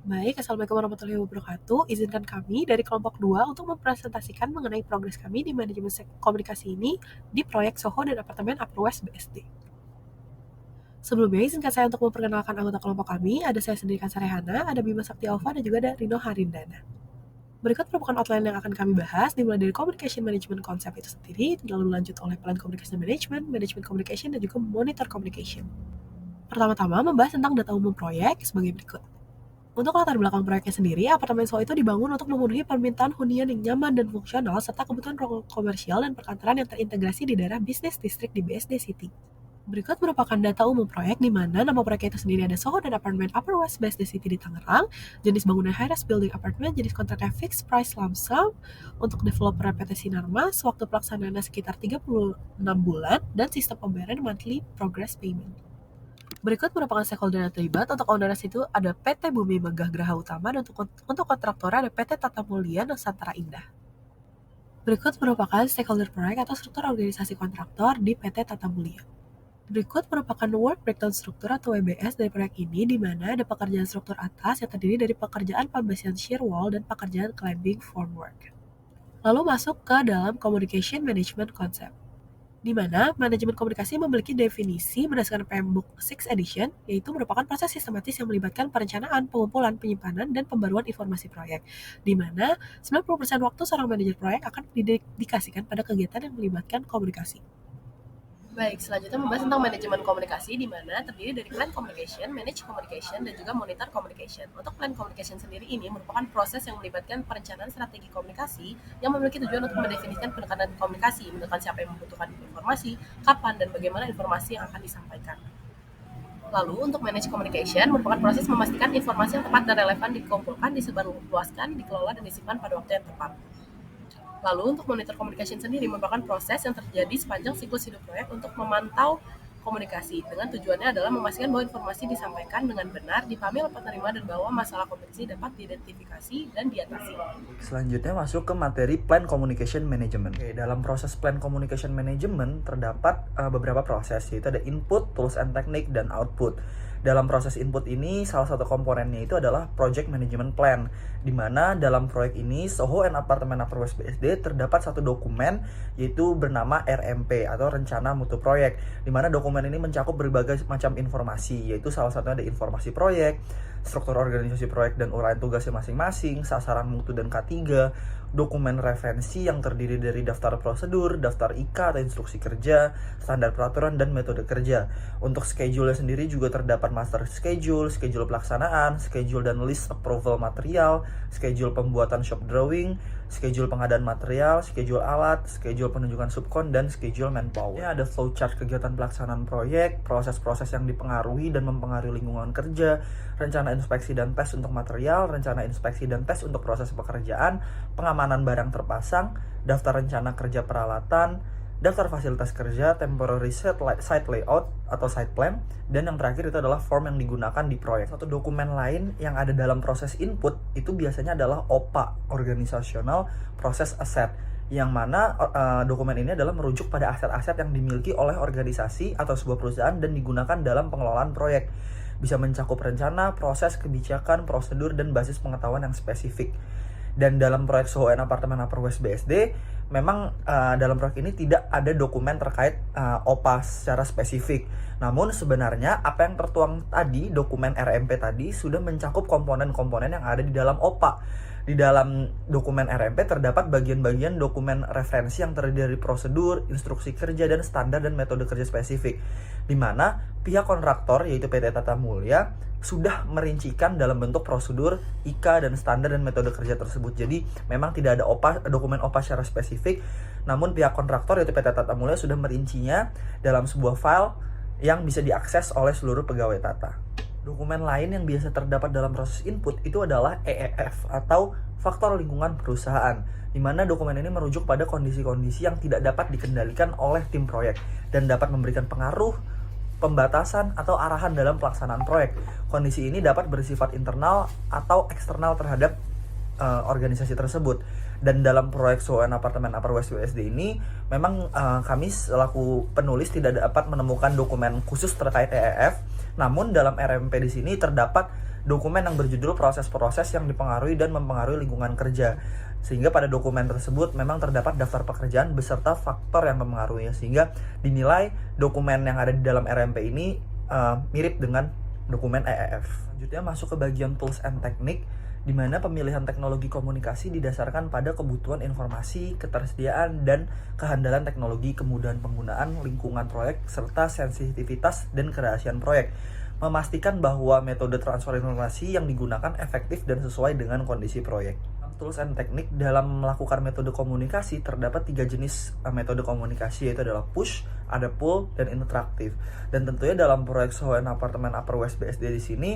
Baik, Assalamualaikum warahmatullahi wabarakatuh. Izinkan kami dari kelompok 2 untuk mempresentasikan mengenai progres kami di manajemen komunikasi ini di proyek Soho dan apartemen Upper West BSD. Sebelumnya, izinkan saya untuk memperkenalkan anggota kelompok kami. Ada saya sendiri, Kansa Rehana, ada Bima Sakti Alfa, dan juga ada Rino Harindana. Berikut merupakan outline yang akan kami bahas, dimulai dari Communication Management Concept itu sendiri, lalu lanjut oleh Plan Communication Management, Management Communication, dan juga Monitor Communication. Pertama-tama, membahas tentang data umum proyek sebagai berikut. Untuk latar belakang proyeknya sendiri, apartemen Soho itu dibangun untuk memenuhi permintaan hunian yang nyaman dan fungsional serta kebutuhan ruang komersial dan perkantoran yang terintegrasi di daerah bisnis distrik di BSD City. Berikut merupakan data umum proyek di mana nama proyek itu sendiri ada Soho dan apartemen Upper West BSD City di Tangerang, jenis bangunan high-rise building apartment, jenis kontraknya fixed price lump sum, untuk developer PT Sinarmas, waktu pelaksanaannya sekitar 36 bulan, dan sistem pembayaran monthly progress payment. Berikut merupakan stakeholder yang terlibat. Untuk owners itu ada PT Bumi Megah Graha Utama, dan untuk kontraktor ada PT Tata Mulia Nusantara Indah. Berikut merupakan stakeholder proyek atau struktur organisasi kontraktor di PT Tata Mulia. Berikut merupakan work breakdown struktur atau WBS dari proyek ini, di mana ada pekerjaan struktur atas yang terdiri dari pekerjaan pembagian shear wall dan pekerjaan climbing formwork. Lalu masuk ke dalam communication management concept, di mana manajemen komunikasi memiliki definisi berdasarkan PMBOK 6 Edition, yaitu merupakan proses sistematis yang melibatkan perencanaan, pengumpulan, penyimpanan, dan pembaruan informasi proyek, di mana 90% waktu seorang manajer proyek akan didedikasikan pada kegiatan yang melibatkan komunikasi. Baik, selanjutnya membahas tentang manajemen komunikasi, di mana terdiri dari plan communication, manage communication, dan juga monitor communication. Untuk plan communication sendiri ini merupakan proses yang melibatkan perencanaan strategi komunikasi yang memiliki tujuan untuk mendefinisikan pendekatan komunikasi, menentukan siapa yang membutuhkan informasi, kapan, dan bagaimana informasi yang akan disampaikan. Lalu, untuk manage communication merupakan proses memastikan informasi yang tepat dan relevan dikumpulkan, disebarluaskan, dikelola, dan disimpan pada waktu yang tepat. Lalu, untuk monitor communication sendiri merupakan proses yang terjadi sepanjang siklus hidup proyek untuk memantau komunikasi, dengan tujuannya adalah memastikan bahwa informasi disampaikan dengan benar, dipahami oleh penerima, dan bahwa masalah komunikasi dapat diidentifikasi dan diatasi. Selanjutnya masuk ke materi Plan Communication Management. Oke, dalam proses Plan Communication Management terdapat beberapa proses, yaitu ada input, tools and technique, dan output. Dalam proses input ini, salah satu komponennya itu adalah Project Management Plan, di mana dalam proyek ini Soho and Apartemen Upper West BSD terdapat satu dokumen, yaitu bernama RMP atau Rencana Mutu Proyek, di mana dokumen ini mencakup berbagai macam informasi, yaitu salah satunya ada informasi proyek, struktur organisasi proyek dan uraian tugasnya masing-masing, sasaran mutu dan K3, dokumen referensi yang terdiri dari daftar prosedur, daftar IK atau instruksi kerja, standar peraturan, dan metode kerja. Untuk schedule sendiri juga terdapat master schedule, schedule pelaksanaan, schedule dan list approval material, schedule pembuatan shop drawing, schedule pengadaan material, schedule alat, schedule penunjukan subkon, dan schedule manpower. Ini ada flowchart kegiatan pelaksanaan proyek, proses-proses yang dipengaruhi dan mempengaruhi lingkungan kerja, rencana inspeksi dan tes untuk material, rencana inspeksi dan tes untuk proses pekerjaan, pengamanan barang terpasang, daftar rencana kerja peralatan, daftar fasilitas kerja, temporary site layout atau site plan, dan yang terakhir itu adalah form yang digunakan di proyek. Satu dokumen lain yang ada dalam proses input itu biasanya adalah OPA, Organizational Process Asset, yang mana dokumen ini adalah merujuk pada aset-aset yang dimiliki oleh organisasi atau sebuah perusahaan dan digunakan dalam pengelolaan proyek. Bisa mencakup rencana, proses, kebijakan, prosedur, dan basis pengetahuan yang spesifik. Dan dalam proyek Soho and Apartemen Upper West BSD, memang dalam proyek ini tidak ada dokumen terkait OPA secara spesifik. Namun sebenarnya apa yang tertuang tadi, dokumen RMP tadi, sudah mencakup komponen-komponen yang ada di dalam OPA. Di dalam dokumen RMP terdapat bagian-bagian dokumen referensi yang terdiri dari prosedur, instruksi kerja, dan standar dan metode kerja spesifik, di mana pihak kontraktor, yaitu PT Tata Mulia, sudah merincikan dalam bentuk prosedur, IK, dan standar dan metode kerja tersebut. Jadi memang tidak ada dokumen OPA secara spesifik, namun pihak kontraktor, yaitu PT Tata Mulia, sudah merincinya dalam sebuah file yang bisa diakses oleh seluruh pegawai Tata. Dokumen lain yang biasa terdapat dalam proses input itu adalah EEF atau faktor lingkungan perusahaan, di mana dokumen ini merujuk pada kondisi-kondisi yang tidak dapat dikendalikan oleh tim proyek dan dapat memberikan pengaruh, pembatasan, atau arahan dalam pelaksanaan proyek. Kondisi ini dapat bersifat internal atau eksternal terhadap organisasi tersebut. Dan dalam proyek Soho and Apartemen Upper West BSD ini memang kami selaku penulis tidak dapat menemukan dokumen khusus terkait EEF. Namun dalam RMP di sini terdapat dokumen yang berjudul proses-proses yang dipengaruhi dan mempengaruhi lingkungan kerja. Sehingga pada dokumen tersebut memang terdapat daftar pekerjaan beserta faktor yang mempengaruhinya, sehingga dinilai dokumen yang ada di dalam RMP ini mirip dengan dokumen EEF. Selanjutnya masuk ke bagian tools and technique, di mana pemilihan teknologi komunikasi didasarkan pada kebutuhan informasi, ketersediaan, dan kehandalan teknologi, kemudahan penggunaan, lingkungan proyek, serta sensitivitas dan kerahasiaan proyek. Memastikan bahwa metode transfer informasi yang digunakan efektif dan sesuai dengan kondisi proyek. Tools and teknik dalam melakukan metode komunikasi terdapat 3 jenis metode komunikasi, yaitu adalah push, ada pull, dan interaktif. Dan tentunya dalam proyek Soho Apartemen Upper West BSD di sini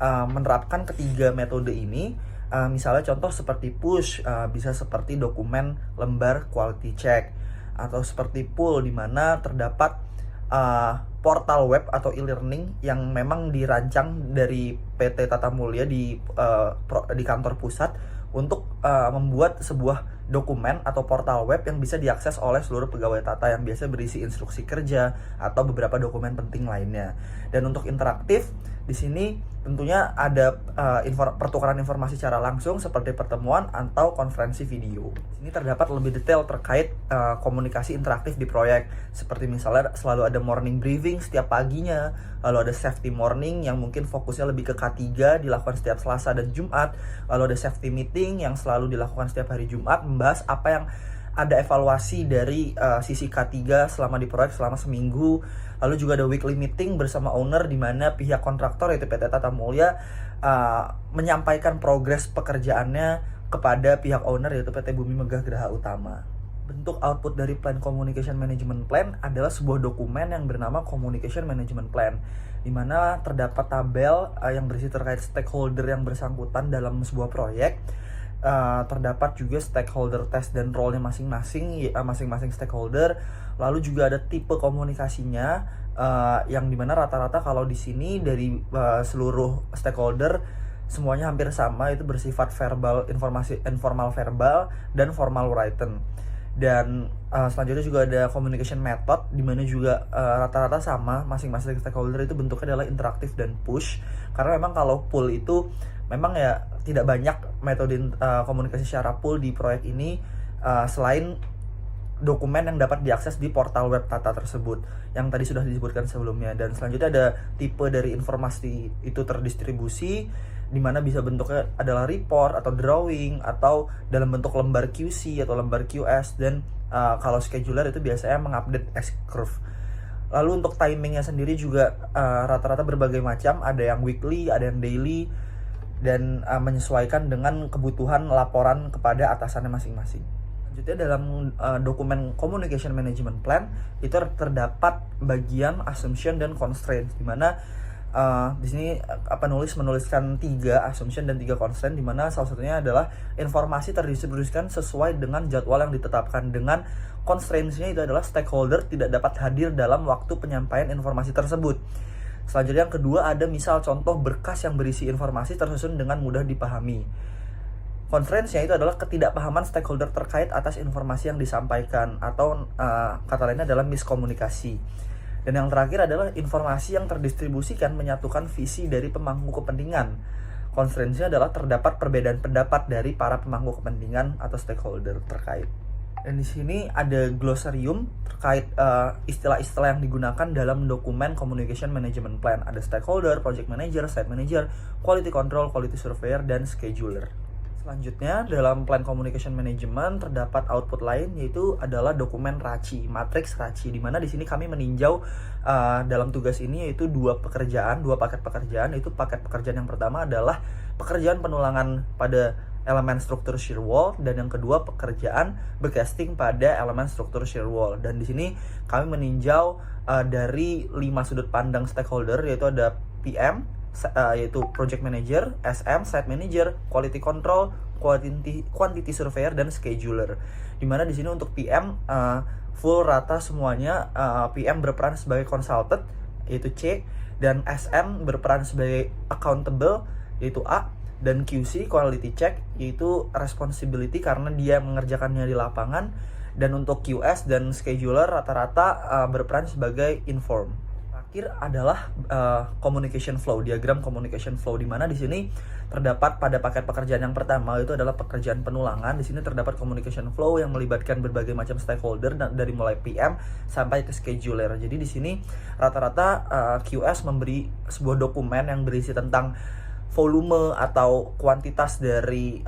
menerapkan ketiga metode ini. Misalnya contoh seperti push, bisa seperti dokumen lembar quality check, atau seperti pull di mana terdapat portal web atau e-learning yang memang dirancang dari PT Tata Mulia di kantor pusat untuk membuat sebuah dokumen atau portal web yang bisa diakses oleh seluruh pegawai Tata, yang biasa berisi instruksi kerja atau beberapa dokumen penting lainnya. Dan untuk interaktif di sini tentunya ada pertukaran informasi secara langsung seperti pertemuan atau konferensi video. Ini terdapat lebih detail terkait komunikasi interaktif di proyek, seperti misalnya selalu ada morning briefing setiap paginya, lalu ada safety morning yang mungkin fokusnya lebih ke K3, dilakukan setiap Selasa dan Jumat, lalu ada safety meeting yang selalu dilakukan setiap hari Jumat, membahas apa yang ada evaluasi dari sisi K3 selama di proyek selama seminggu. Lalu juga ada weekly meeting bersama owner, di mana pihak kontraktor yaitu PT Tata Mulia menyampaikan progres pekerjaannya kepada pihak owner yaitu PT Bumi Megah Geraha Utama. Bentuk output dari Plan Communication Management Plan adalah sebuah dokumen yang bernama Communication Management Plan, di mana terdapat tabel yang berisi terkait stakeholder yang bersangkutan dalam sebuah proyek. Terdapat juga stakeholder test dan role-nya masing-masing stakeholder. Lalu juga ada tipe komunikasinya, yang dimana rata-rata kalau di sini dari seluruh stakeholder semuanya hampir sama, itu bersifat verbal, informasi informal verbal dan formal written. Dan selanjutnya juga ada communication method, di mana juga rata-rata sama, masing-masing stakeholder itu bentuknya adalah interaktif dan push. Karena memang kalau pull itu memang ya tidak banyak metode komunikasi secara pull di proyek ini, selain dokumen yang dapat diakses di portal web Tata tersebut yang tadi sudah disebutkan sebelumnya. Dan selanjutnya ada tipe dari informasi itu terdistribusi, di mana bisa bentuknya adalah report atau drawing atau dalam bentuk lembar QC atau lembar QS, dan kalau scheduler itu biasanya mengupdate S-curve. Lalu untuk timingnya sendiri juga rata-rata berbagai macam, ada yang weekly, ada yang daily, dan menyesuaikan dengan kebutuhan laporan kepada atasannya masing-masing. Selanjutnya dalam dokumen Communication Management Plan itu terdapat bagian assumption dan constraint, di mana di sini penulis menuliskan 3 assumption dan 3 constraint, di mana salah satunya adalah informasi terdistribusikan sesuai dengan jadwal yang ditetapkan, dengan constraints-nya itu adalah stakeholder tidak dapat hadir dalam waktu penyampaian informasi tersebut. Selanjutnya yang kedua ada misal contoh berkas yang berisi informasi tersusun dengan mudah dipahami. Constraints-nya itu adalah ketidakpahaman stakeholder terkait atas informasi yang disampaikan, atau kata lainnya adalah miskomunikasi. Dan yang terakhir adalah informasi yang terdistribusikan menyatukan visi dari pemangku kepentingan. Constraints-nya adalah terdapat perbedaan pendapat dari para pemangku kepentingan atau stakeholder terkait. Dan di sini ada glossarium terkait istilah-istilah yang digunakan dalam dokumen Communication Management Plan. Ada stakeholder, project manager, site manager, quality control, quality surveyor, dan scheduler. Selanjutnya dalam Plan Communication Management terdapat output lain, yaitu adalah dokumen RACI, matriks RACI, di mana di sini kami meninjau dalam tugas ini yaitu 2 paket pekerjaan. Itu paket pekerjaan yang pertama adalah pekerjaan penulangan pada elemen struktur shear wall, dan yang kedua pekerjaan backcasting pada elemen struktur shear wall. Dan di sini kami meninjau dari 5 sudut pandang stakeholder, yaitu ada PM, yaitu project manager, SM, site manager, quality control, quantity surveyor, dan scheduler. Dimana di sini untuk PM full rata semuanya. PM berperan sebagai consultant yaitu C, dan SM berperan sebagai accountable yaitu A, dan QC quality check yaitu responsibility karena dia mengerjakannya di lapangan. Dan untuk QS dan scheduler rata-rata berperan sebagai inform. Terakhir adalah communication flow, diagram communication flow, di mana di sini terdapat pada paket pekerjaan yang pertama itu adalah pekerjaan penulangan. Di sini terdapat communication flow yang melibatkan berbagai macam stakeholder dari mulai PM sampai ke scheduler. Jadi di sini rata-rata QS memberi sebuah dokumen yang berisi tentang volume atau kuantitas dari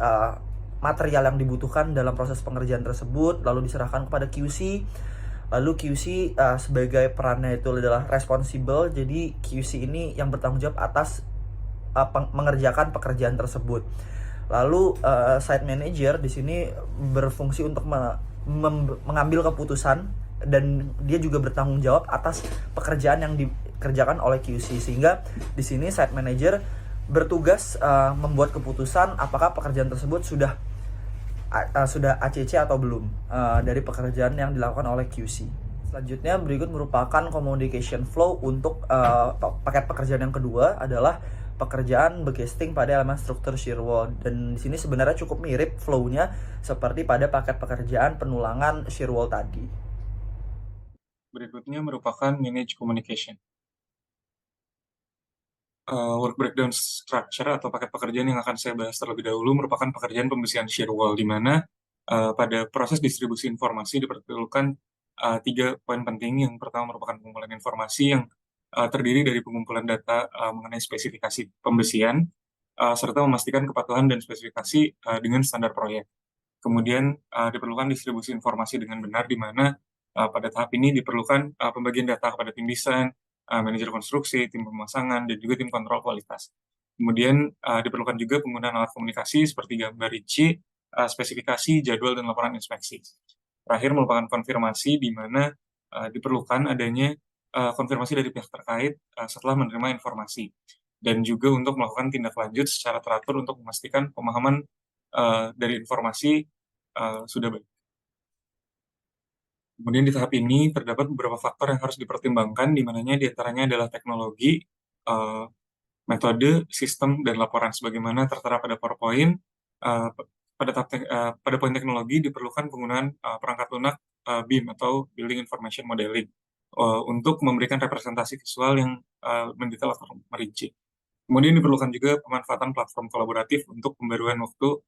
material yang dibutuhkan dalam proses pengerjaan tersebut, lalu diserahkan kepada QC. Lalu QC sebagai perannya itu adalah responsible, jadi QC ini yang bertanggung jawab atas mengerjakan pekerjaan tersebut. Lalu site manager di sini berfungsi untuk mengambil keputusan, dan dia juga bertanggung jawab atas pekerjaan yang dikerjakan oleh QC, sehingga di sini site manager bertugas membuat keputusan apakah pekerjaan tersebut sudah ACC atau belum dari pekerjaan yang dilakukan oleh QC. Selanjutnya berikut merupakan communication flow untuk paket pekerjaan yang kedua adalah pekerjaan backcasting pada elemen struktur shear wall, dan di sini sebenarnya cukup mirip flow-nya seperti pada paket pekerjaan penulangan shear wall tadi. Berikutnya merupakan manage communication. Work breakdown structure atau paket pekerjaan yang akan saya bahas terlebih dahulu merupakan pekerjaan pembersihan shear wall, di mana pada proses distribusi informasi diperlukan 3 poin penting. Yang pertama merupakan pengumpulan informasi yang terdiri dari pengumpulan data mengenai spesifikasi pembersihan, serta memastikan kepatuhan dan spesifikasi dengan standar proyek. Kemudian diperlukan distribusi informasi dengan benar, di mana pada tahap ini diperlukan pembagian data kepada tim desain, manajer konstruksi, tim pemasangan, dan juga tim kontrol kualitas. Kemudian diperlukan juga penggunaan alat komunikasi seperti gambar RICI, spesifikasi, jadwal, dan laporan inspeksi. Terakhir merupakan konfirmasi, di mana diperlukan adanya konfirmasi dari pihak terkait setelah menerima informasi, dan juga untuk melakukan tindak lanjut secara teratur untuk memastikan pemahaman dari informasi sudah baik. Kemudian di tahap ini terdapat beberapa faktor yang harus dipertimbangkan, di mananya diantaranya adalah teknologi, metode, sistem, dan laporan sebagaimana tertera pada PowerPoint. Pada poin teknologi diperlukan penggunaan perangkat lunak BIM atau Building Information Modeling untuk memberikan representasi visual yang mendetail atau merinci. Kemudian diperlukan juga pemanfaatan platform kolaboratif untuk pembaruan waktu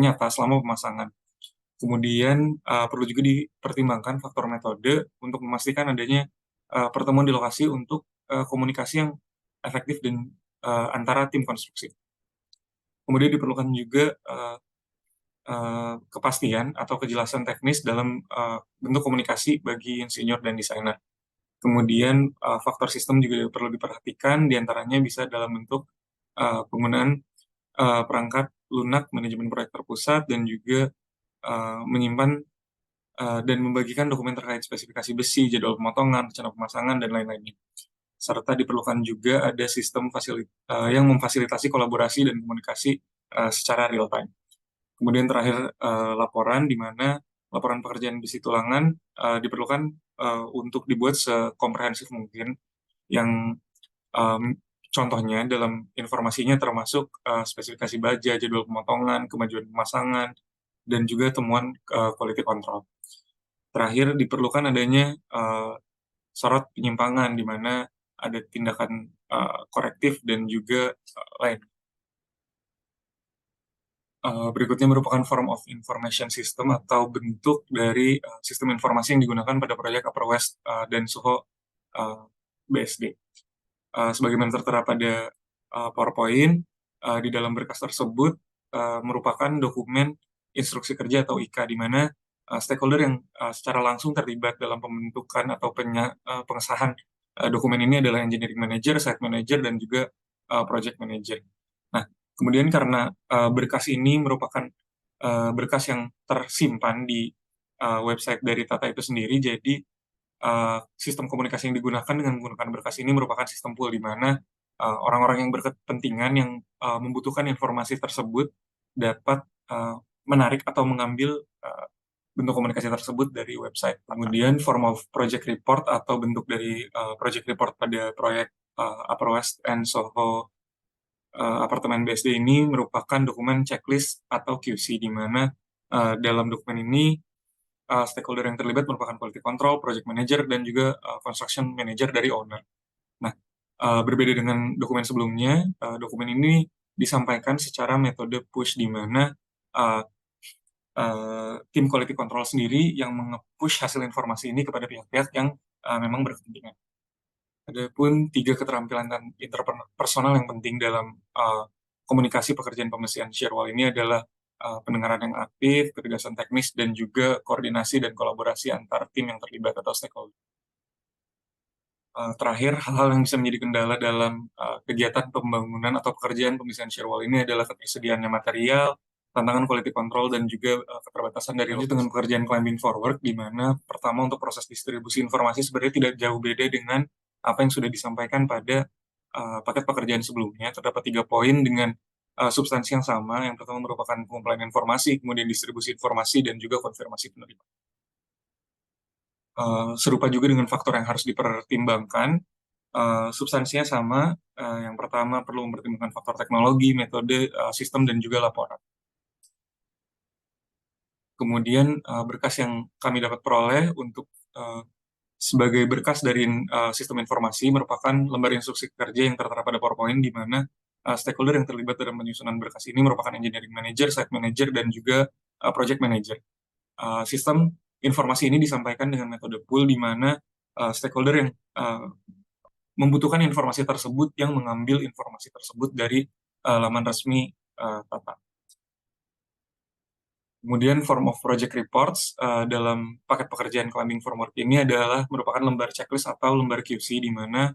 nyata selama pemasangan. Kemudian perlu juga dipertimbangkan faktor metode untuk memastikan adanya pertemuan di lokasi untuk komunikasi yang efektif dan antara tim konstruksi. Kemudian diperlukan juga kepastian atau kejelasan teknis dalam bentuk komunikasi bagi insinyur dan desainer. Kemudian faktor sistem juga perlu diperhatikan, diantaranya bisa dalam bentuk penggunaan perangkat lunak manajemen proyek terpusat, dan juga menyimpan dan membagikan dokumen terkait spesifikasi besi, jadwal pemotongan, rencana pemasangan, dan lain-lainnya. Serta diperlukan juga ada sistem yang memfasilitasi kolaborasi dan komunikasi secara real time. Kemudian terakhir laporan, di mana laporan pekerjaan besi tulangan diperlukan untuk dibuat sekomprehensif mungkin, yang contohnya dalam informasinya termasuk spesifikasi baja, jadwal pemotongan, kemajuan pemasangan, dan juga temuan quality control. Terakhir diperlukan adanya sorot penyimpangan, di mana ada tindakan korektif dan juga lain. Berikutnya merupakan form of information system atau bentuk dari sistem informasi yang digunakan pada proyek Upper West dan Soho BSD. Sebagaimana tertera pada PowerPoint, di dalam berkas tersebut merupakan dokumen instruksi kerja atau IK, di mana stakeholder yang secara langsung terlibat dalam pembentukan atau pengesahan dokumen ini adalah engineering manager, site manager, dan juga project manager. Nah, kemudian karena berkas ini merupakan berkas yang tersimpan di website dari Tata itu sendiri, jadi sistem komunikasi yang digunakan dengan menggunakan berkas ini merupakan sistem pool, di mana orang-orang yang berkepentingan yang membutuhkan informasi tersebut dapat menarik atau mengambil bentuk komunikasi tersebut dari website. Kemudian form of project report atau bentuk dari project report pada proyek Upper West and Soho apartemen BSD ini merupakan dokumen checklist atau QC, di mana dalam dokumen ini stakeholder yang terlibat merupakan quality control, project manager, dan juga construction manager dari owner. Berbeda dengan dokumen sebelumnya, dokumen ini disampaikan secara metode push, di mana uh, tim quality control sendiri yang nge-push hasil informasi ini kepada pihak-pihak yang memang berkepentingan. Adapun 3 keterampilan dan interpersonal yang penting dalam komunikasi pekerjaan pemesian shear wall ini adalah pendengaran yang aktif, ketegasan teknis, dan juga koordinasi dan kolaborasi antar tim yang terlibat atau stakeholder. Terakhir, hal-hal yang bisa menjadi kendala dalam kegiatan pembangunan atau pekerjaan pemisian shear wall ini adalah ketersediaannya material, tantangan quality control, dan juga keterbatasan dari lanjut dengan pekerjaan climbing forward, di mana pertama untuk proses distribusi informasi sebenarnya tidak jauh beda dengan apa yang sudah disampaikan pada paket pekerjaan sebelumnya. Terdapat 3 poin dengan substansi yang sama. Yang pertama merupakan pengumpulan informasi, kemudian distribusi informasi, dan juga konfirmasi penerima. Serupa juga dengan faktor yang harus dipertimbangkan. Substansinya sama. Yang pertama perlu mempertimbangkan faktor teknologi, metode, sistem, dan juga laporan. Kemudian berkas yang kami dapat peroleh untuk sebagai berkas dari sistem informasi merupakan lembar instruksi kerja yang tertera pada PowerPoint, di mana stakeholder yang terlibat dalam penyusunan berkas ini merupakan engineering manager, site manager, dan juga project manager. Sistem informasi ini disampaikan dengan metode pool, di mana stakeholder yang membutuhkan informasi tersebut yang mengambil informasi tersebut dari laman resmi Tata. Kemudian form of project reports dalam paket pekerjaan climbing framework ini adalah merupakan lembar checklist atau lembar QC, di mana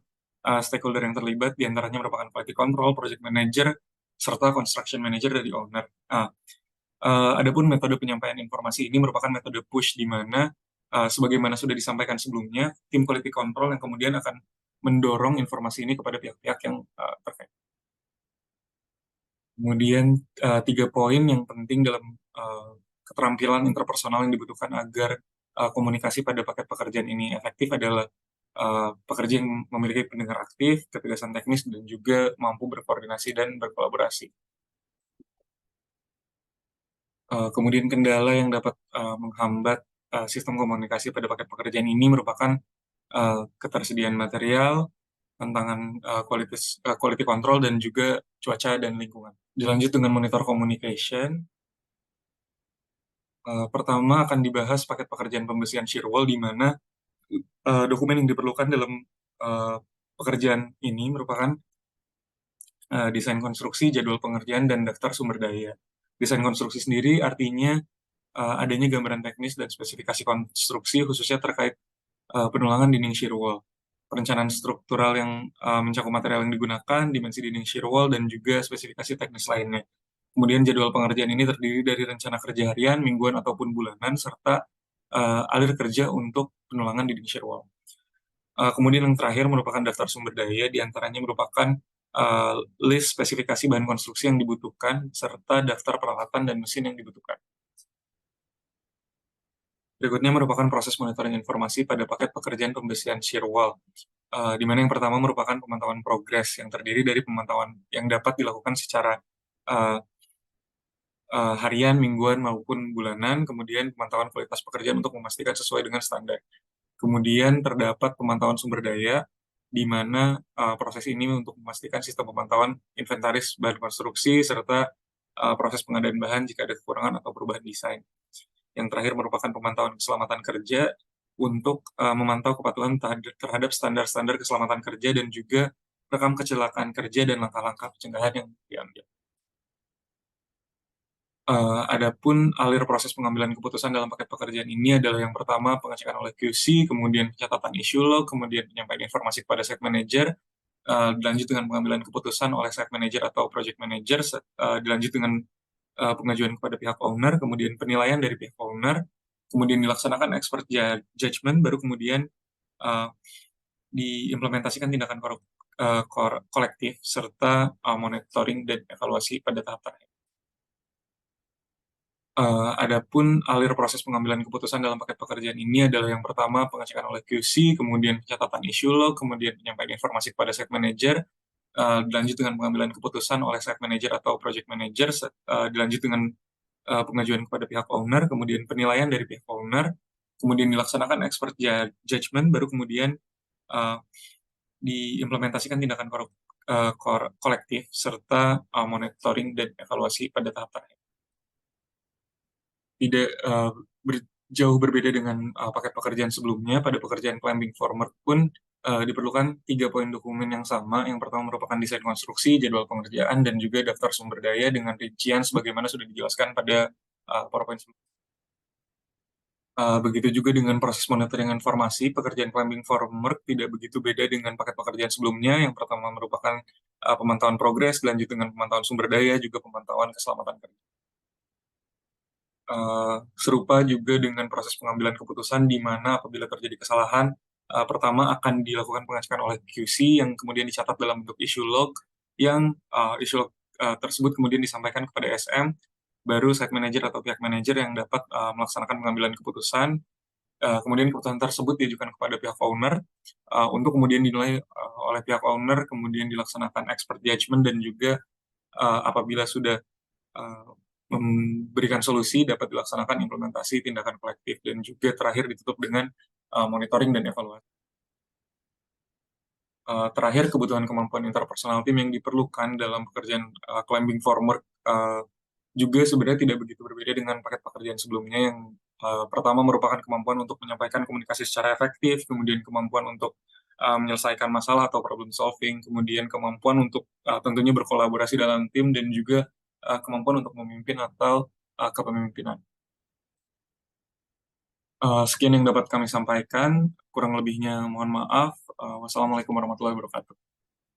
stakeholder yang terlibat diantaranya merupakan quality control, project manager, serta construction manager dari owner. Adapun metode penyampaian informasi ini merupakan metode push, di mana sebagaimana sudah disampaikan sebelumnya, tim quality control yang kemudian akan mendorong informasi ini kepada pihak-pihak yang terkait. Kemudian 3 poin yang penting dalam keterampilan interpersonal yang dibutuhkan agar komunikasi pada paket pekerjaan ini efektif adalah pekerja yang memiliki pendengar aktif, ketegasan teknis, dan juga mampu berkoordinasi dan berkolaborasi. Kemudian kendala yang dapat menghambat sistem komunikasi pada paket pekerjaan ini merupakan ketersediaan material, tantangan quality control, dan juga cuaca dan lingkungan. Dilanjut dengan monitor communication. Pertama akan dibahas paket pekerjaan pembersihan shear wall, di mana dokumen yang diperlukan dalam pekerjaan ini merupakan desain konstruksi, jadwal pengerjaan, dan daftar sumber daya. Desain konstruksi sendiri artinya adanya gambaran teknis dan spesifikasi konstruksi khususnya terkait penulangan dinding shear wall, perencanaan struktural yang mencakup material yang digunakan, dimensi dinding shear wall, dan juga spesifikasi teknis lainnya. Kemudian jadwal pengerjaan ini terdiri dari rencana kerja harian, mingguan, ataupun bulanan, serta alir kerja untuk penulangan dinding shear wall. Kemudian yang terakhir merupakan daftar sumber daya, diantaranya merupakan list spesifikasi bahan konstruksi yang dibutuhkan, serta daftar peralatan dan mesin yang dibutuhkan. Berikutnya merupakan proses monitoring informasi pada paket pekerjaan pembersihan shear wall, di mana yang pertama merupakan pemantauan progres yang terdiri dari pemantauan yang dapat dilakukan secara harian, mingguan, maupun bulanan. Kemudian pemantauan kualitas pekerjaan untuk memastikan sesuai dengan standar. Kemudian terdapat pemantauan sumber daya, di mana proses ini untuk memastikan sistem pemantauan inventaris bahan konstruksi, serta proses pengadaan bahan jika ada kekurangan atau perubahan desain. Yang terakhir merupakan pemantauan keselamatan kerja untuk memantau kepatuhan terhadap standar-standar keselamatan kerja, dan juga rekam kecelakaan kerja dan langkah-langkah pencegahan yang diambil. Adapun alir proses pengambilan keputusan dalam paket pekerjaan ini adalah yang pertama pengecekan oleh QC, kemudian pencatatan issue log, kemudian penyampaian informasi kepada site manager, dilanjut dengan pengambilan keputusan oleh site manager atau project manager, dilanjut dengan pengajuan kepada pihak owner, kemudian penilaian dari pihak owner, kemudian dilaksanakan expert judgment, baru kemudian diimplementasikan tindakan kolektif, serta monitoring dan evaluasi pada tahap terakhir. Adapun alir proses pengambilan keputusan dalam paket pekerjaan ini adalah yang pertama pengecekan oleh QC, kemudian pencatatan issue log, kemudian penyampaian informasi kepada site manager, dilanjut dengan pengambilan keputusan oleh site manager atau project manager, dilanjut dengan pengajuan kepada pihak owner, kemudian penilaian dari pihak owner, kemudian dilaksanakan expert judgment, baru kemudian diimplementasikan tindakan kolektif serta monitoring dan evaluasi pada tahap terakhir. Tidak jauh berbeda dengan paket pekerjaan sebelumnya, pada pekerjaan climbing framework pun diperlukan 3 poin dokumen yang sama. Yang pertama merupakan desain konstruksi, jadwal pengerjaan, dan juga daftar sumber daya dengan rincian sebagaimana sudah dijelaskan pada PowerPoint sebelumnya. Begitu juga dengan proses monitoring informasi, pekerjaan climbing framework tidak begitu beda dengan paket pekerjaan sebelumnya. Yang pertama merupakan pemantauan progres, lanjut dengan pemantauan sumber daya, juga pemantauan keselamatan kerja. Serupa juga dengan proses pengambilan keputusan di mana apabila terjadi kesalahan, pertama akan dilakukan pengecekan oleh QC yang kemudian dicatat dalam bentuk issue log, yang issue log tersebut kemudian disampaikan kepada SM, baru site manager atau pihak manager yang dapat melaksanakan pengambilan keputusan. Kemudian keputusan tersebut diajukan kepada pihak owner untuk kemudian dinilai oleh pihak owner, kemudian dilaksanakan expert judgment, dan juga apabila sudah memberikan solusi dapat dilaksanakan implementasi tindakan kolektif, dan juga terakhir ditutup dengan monitoring dan evaluasi. Terakhir, kebutuhan kemampuan interpersonal tim yang diperlukan dalam pekerjaan climbing framework juga sebenarnya tidak begitu berbeda dengan paket pekerjaan sebelumnya. Yang pertama merupakan kemampuan untuk menyampaikan komunikasi secara efektif, kemudian kemampuan untuk menyelesaikan masalah atau problem solving, kemudian kemampuan untuk tentunya berkolaborasi dalam tim, dan juga kemampuan untuk memimpin atau kepemimpinan. Sekian yang dapat kami sampaikan, kurang lebihnya mohon maaf. Wassalamualaikum warahmatullahi wabarakatuh.